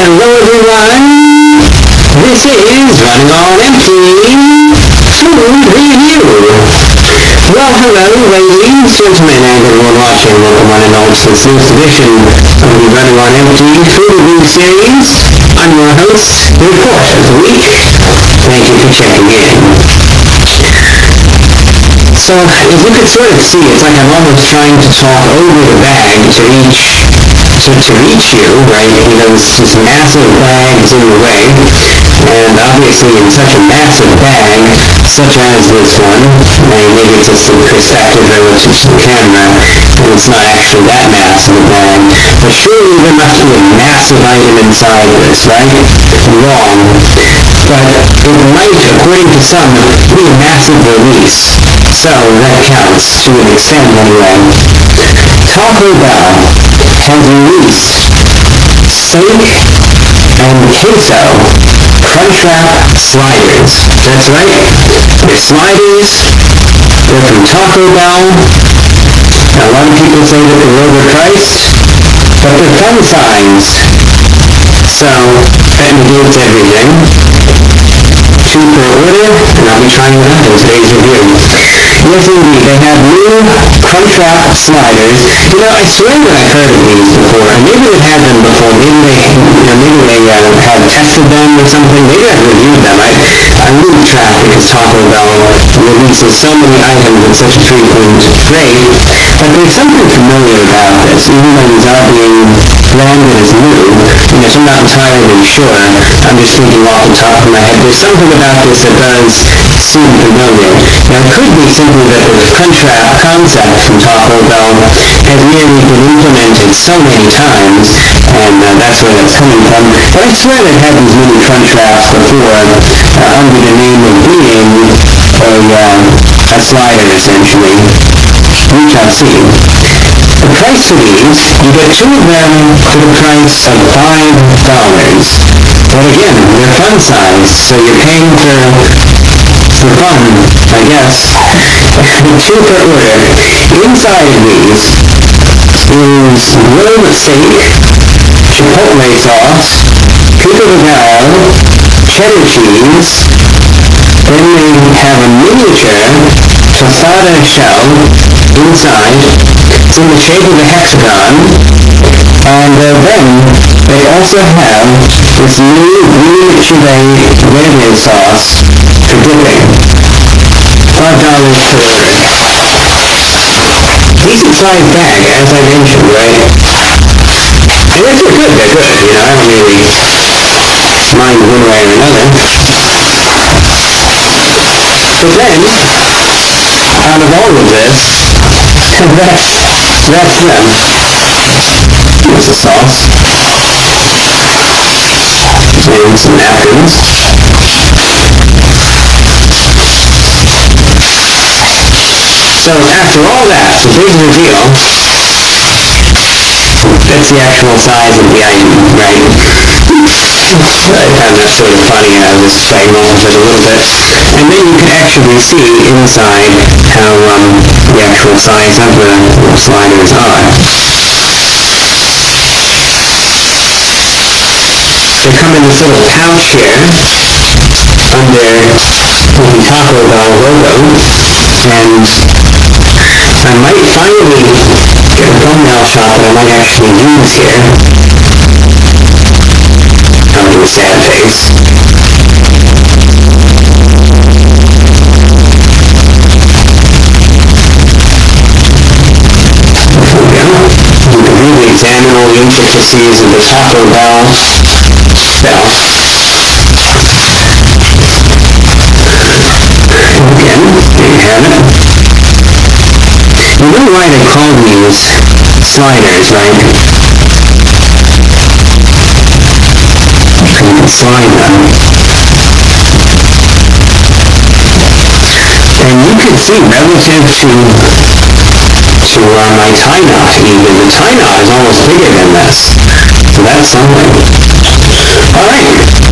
Hello everyone, this is Running on Empty Food Review. Well, hello ladies, gentlemen, and everyone watching. Welcome on and all to this newest edition of the Running on Empty Food Review series. I'm your host, the report of the week. Thank you for checking in. So, as you can sort of see, it's like I'm almost trying to talk over the bag to reach you, right? Because this massive bag is in the way, and obviously in such a massive bag, such as this one, and maybe it's just the perspective relative to the camera, and it's not actually that massive a bag, but surely there must be a massive item inside this, right? Wrong. But it might, according to some, be a massive release. So that counts, to an extent anyway. Taco Bell has released steak and queso Crunchwrap sliders. That's right, they're sliders, they're from Taco Bell. A lot of people say that they're overpriced, but they're fun size. So, that negates everything. Cheaper order, and I'll be trying it out in today's review. Yes, indeed, they have new Crunchwrap sliders. You know, I swear that I heard of these before, and maybe they've had them before. Maybe they have tested them or something. Maybe I've reviewed them. I lose track because Taco Bell releases so many items at such a frequent rate, but there's something familiar about this, even though these are being branded as new. Yes, I'm not entirely sure. I'm just thinking off the top of my head. There's something about this that does seem familiar. Now, it could be simply that the Crunchwrap concept from Taco Bell has merely been implemented so many times, and that's where that's coming from. But I swear they've had these mini Crunchwraps before, under the name of being a slider, essentially, which I've seen. The price for these, you get two of them for the price of $5. But again, they're fun size, so you're paying for fun, I guess. Two per order. Inside of these is grilled steak, chipotle sauce, pico de gallo, cheddar cheese. Then they have a miniature tostada shell inside. It's in the shape of a hexagon. And then they also have this new green chile verde sauce for dipping. $5 per order. Decent sized bag, as I mentioned, right? And if they're good, they're good. You know, I don't really mind one way or another. But then, out of all of this, that's them. Here's the sauce. And some napkins. So after all that, the big reveal, that's the actual size of the item, right? I found that sort of funny, and I was playing off of it a little bit. And then you can actually see inside how the actual size of the sliders are. They come in this little pouch here under the Taco Bell logo, and I might finally get a thumbnail shot that I might actually use here. I'll do a sad face. There we go. You can really examine all the intricacies of the Taco Bell shell. Again, there you have it. You know why they call these sliders, right? So you can slide them. And you can see, relative to my tie knot even, the tie knot is almost bigger than this. So that's something. Alright,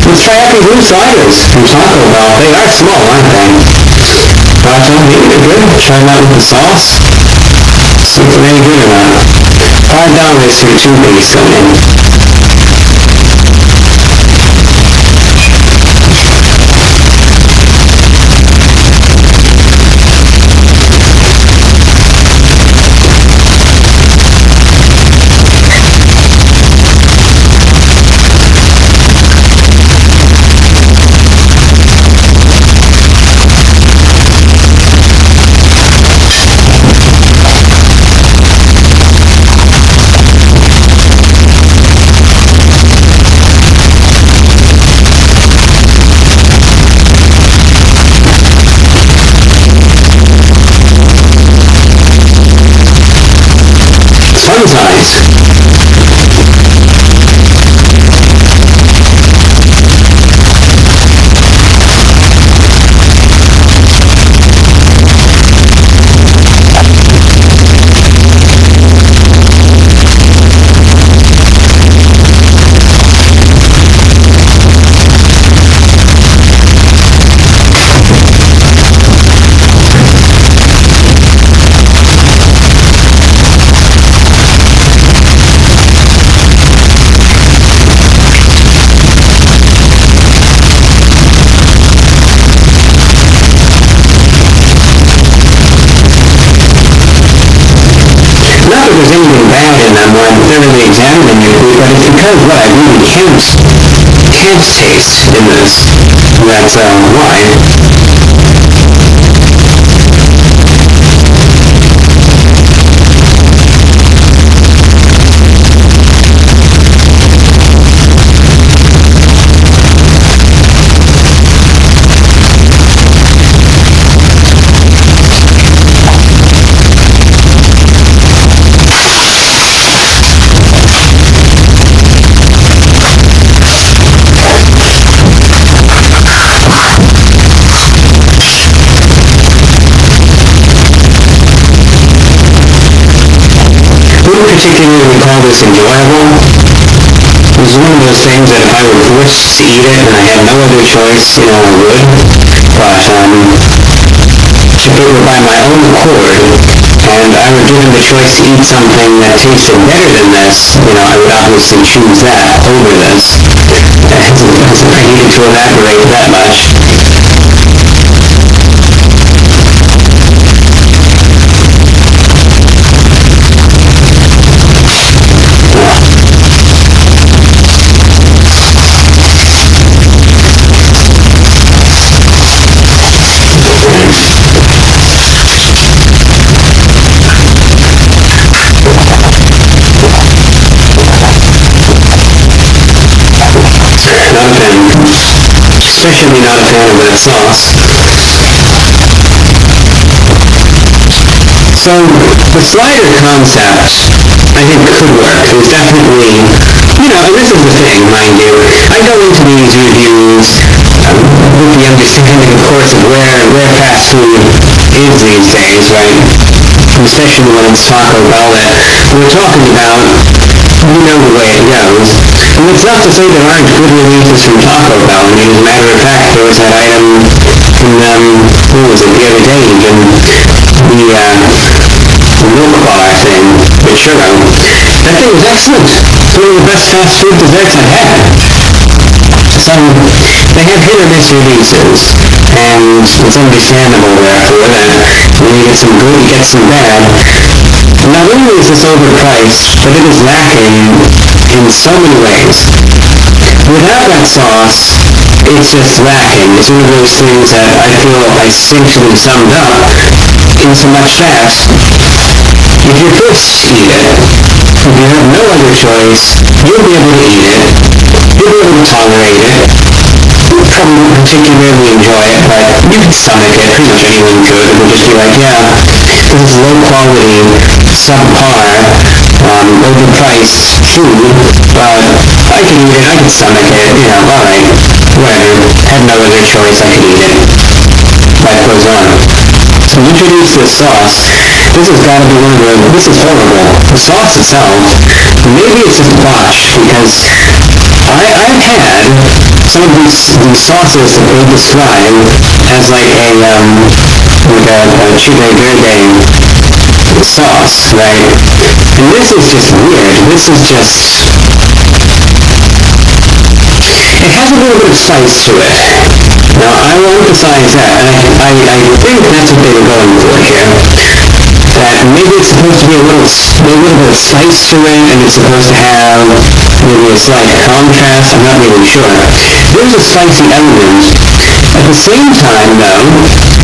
let's try out these new sliders from Taco Bell. They are small, aren't they? But maybe they're good. Try them out with the sauce. See if they're any good or not. $5 for 2 basically. anything bad in them when I'm thoroughly examining it, but it's because what I really can't taste in this. That's why. Particularly we call this enjoyable. It's one of those things that if I were forced to eat it and I had no other choice, I would. But if it were by my own accord and I were given the choice to eat something that tasted better than this, I would obviously choose that over this. I needed to elaborate that much. Especially not a fan of that sauce. So the slider concept, I think, could work. There's definitely, and this is the thing, mind you, I go into these reviews with the understanding, of course, of where fast food is these days, right? Especially when it's Taco Bell that we're talking about. You know the way it goes. And it's not to say there aren't good releases from Taco Bell. As a matter of fact, there was that item in, what was it, the other day, even, the milk bar thing, the churro. That thing was excellent. It's one of the best fast food desserts I've had. So, they have hit or miss releases, and it's understandable, therefore, that when you get some good, you get some bad. Not only is this overpriced, but it is lacking in so many ways. Without that sauce, it's just lacking. It's one of those things that I feel I succinctly summed up in so much that if you're forced to eat it, if you have no other choice, you'll be able to eat it, you'll be able to tolerate it, probably won't particularly enjoy it, but you can stomach it. Pretty much anyone could. It would just be like, yeah, this is low quality, subpar, overpriced food, but I can eat it, I can stomach it, alright, whatever, had no other choice, I can eat it. Life goes on. Introduce this sauce. This has got to be one of the, this is horrible. The sauce itself, maybe it's just botched, because I've had some of these sauces that they describe as like a chile verde sauce, right? And this is just weird. This is just, it has a little bit of spice to it. Now, I will emphasize that, and I think that's what they were going for here. That maybe it's supposed to be a little bit of spice to it, and it's supposed to have maybe a slight contrast. I'm not really sure. There's a spicy element. At the same time, though,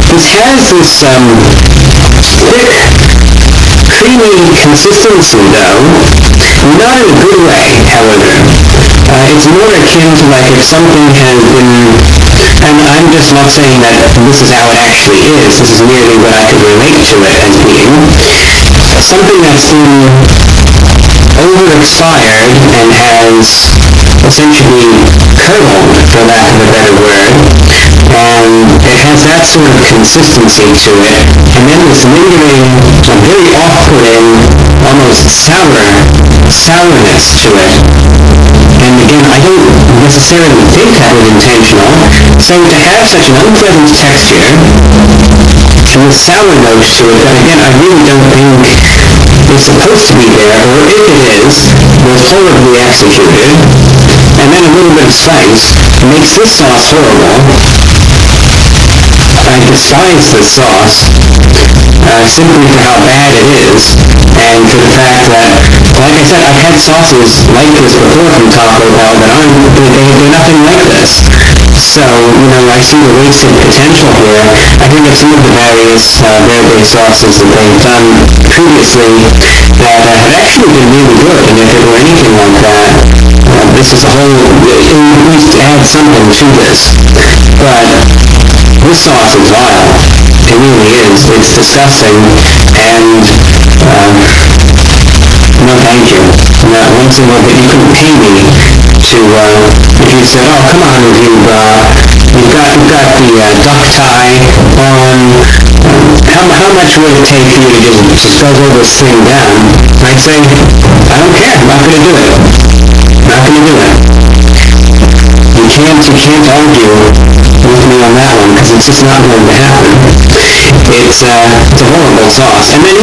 this has this thick, creamy consistency, though, not in a good way, however. It's more akin to like if something has been, and I'm just not saying that this is how it actually is, this is merely what I could relate to it as being, something that's been over-expired and has essentially curdled, for lack of a better word, and it has that sort of consistency to it, and then this lingering, very off-putting, almost sourness to it. And again, I don't necessarily think that was intentional. So to have such an unpleasant texture and the sour notes to it that, again, I really don't think is supposed to be there, or if it is, was horribly executed, and then a little bit of spice makes this sauce horrible. I despise this sauce, simply for how bad it is, and for the fact that, like I said, I've had sauces like this before from Taco Bell that they're nothing like this. So, I see the wasted potential here. I think that some of the various verde sauces that they've done previously that have actually been really good, and if it were anything like that, this is a whole, it would at least add something to this. But this sauce is vile. It really is. It's disgusting, and no thank you. Not one single bit. You couldn't pay me to, if you said, oh, come on, you've got the duck tie on, how much would it take for you to just guzzle this thing down? I'd say, I don't care, I'm not going to do it. I'm not going to do it. You can't argue with me on that one, because it's just not going to happen. It's a horrible sauce. And then,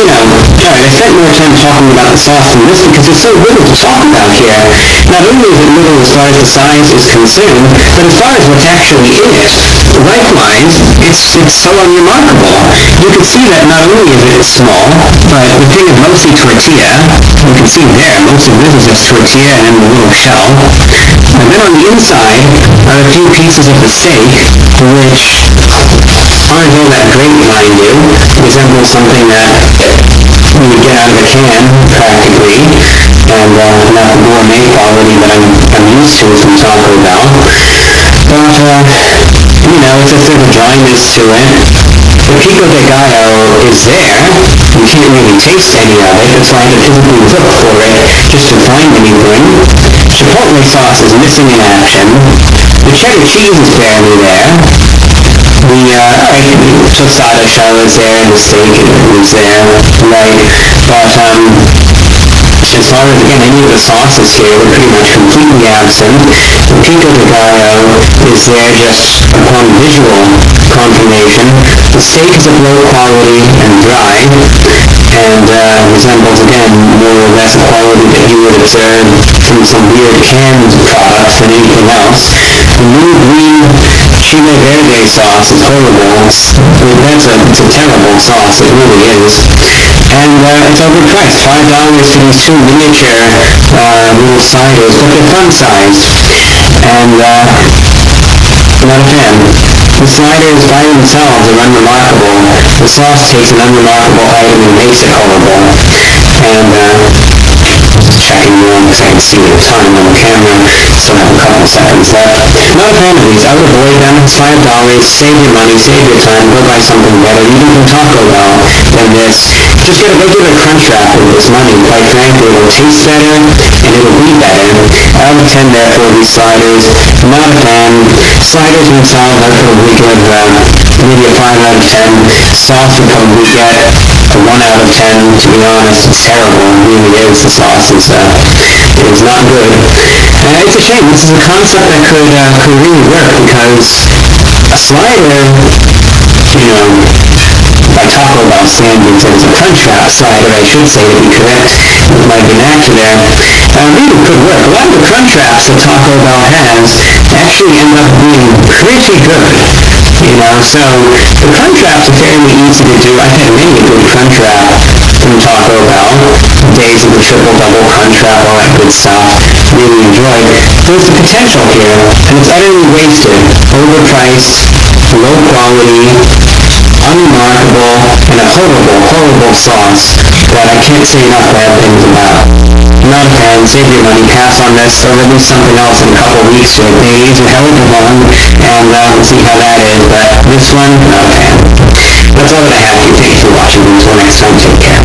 I spent more time talking about the sauce than this because there's so little to talk about here. Not only is it little as far as the size is concerned, but as far as what's actually in it, likewise, it's so unremarkable. You can see that not only is it small, but the thing is mostly tortilla. You can see there, most of this is just tortilla and the little shell. And then on the inside are a few pieces of the steak, which aren't all that great, mind you. Resemble something that you would get out of a can, practically, and not gourmet quality that I'm used to from Taco Bell. But, it's a sort of dryness to it. The pico de gallo is there. You can't really taste any of it. It's like you physically look for it just to find anything. Chipotle sauce is missing in action. The cheddar cheese is barely there. The tostada shell is there, the steak is there, right? But as far as, again, any of the sauces here were pretty much completely absent. The pico de gallo is there just upon visual confirmation. The steak is of low quality and dry, and resembles, again, more or less quality that you would observe from some weird canned products than anything else. The new green chile verde sauce is horrible. It's a terrible sauce, it really is. And it's overpriced, $5 for these two miniature little sliders, but they're fun size. And not a fan. The sliders by themselves are unremarkable. The sauce takes an unremarkable item and makes it horrible. And just checking you on because I can see the time on the camera. Still have a couple seconds left. Not a fan of these. I would avoid them. It's $5. Save your money, save your time, go buy something better. Even from Taco Bell than this. Just get a regular Crunchwrap with this money. Quite frankly, it will taste better and it will be better. Out of 10 therefore these sliders. Not a fan. Sliders themselves are probably good, maybe a 5 out of 10. Sauce would probably get a 1 out of 10. To be honest, it's terrible. It really is. The sauce is not good. It's a shame. This is a concept that could really work because a slider, by Taco Bell standards, it is a Crunchwrap slider, I should say, to be correct with my vernacular, really could work. A lot of the Crunchwraps that Taco Bell has actually end up being pretty good. So the Crunchwraps are fairly easy to do. I've had many a good Crunchwrap from Taco Bell. Days of the triple, double Crunchwrap, all that good stuff. Really enjoyed. There's the potential here, and it's utterly wasted. Overpriced, low quality, unremarkable, and a horrible, horrible sauce that I can't say enough bad things about. Not a fan. Save your money, pass on this, or at least something else in a couple weeks. Your days are hell of a long, and we'll see how that is. But this one, not a fan. That's all that I have. Thank you for watching. Until next time, take care.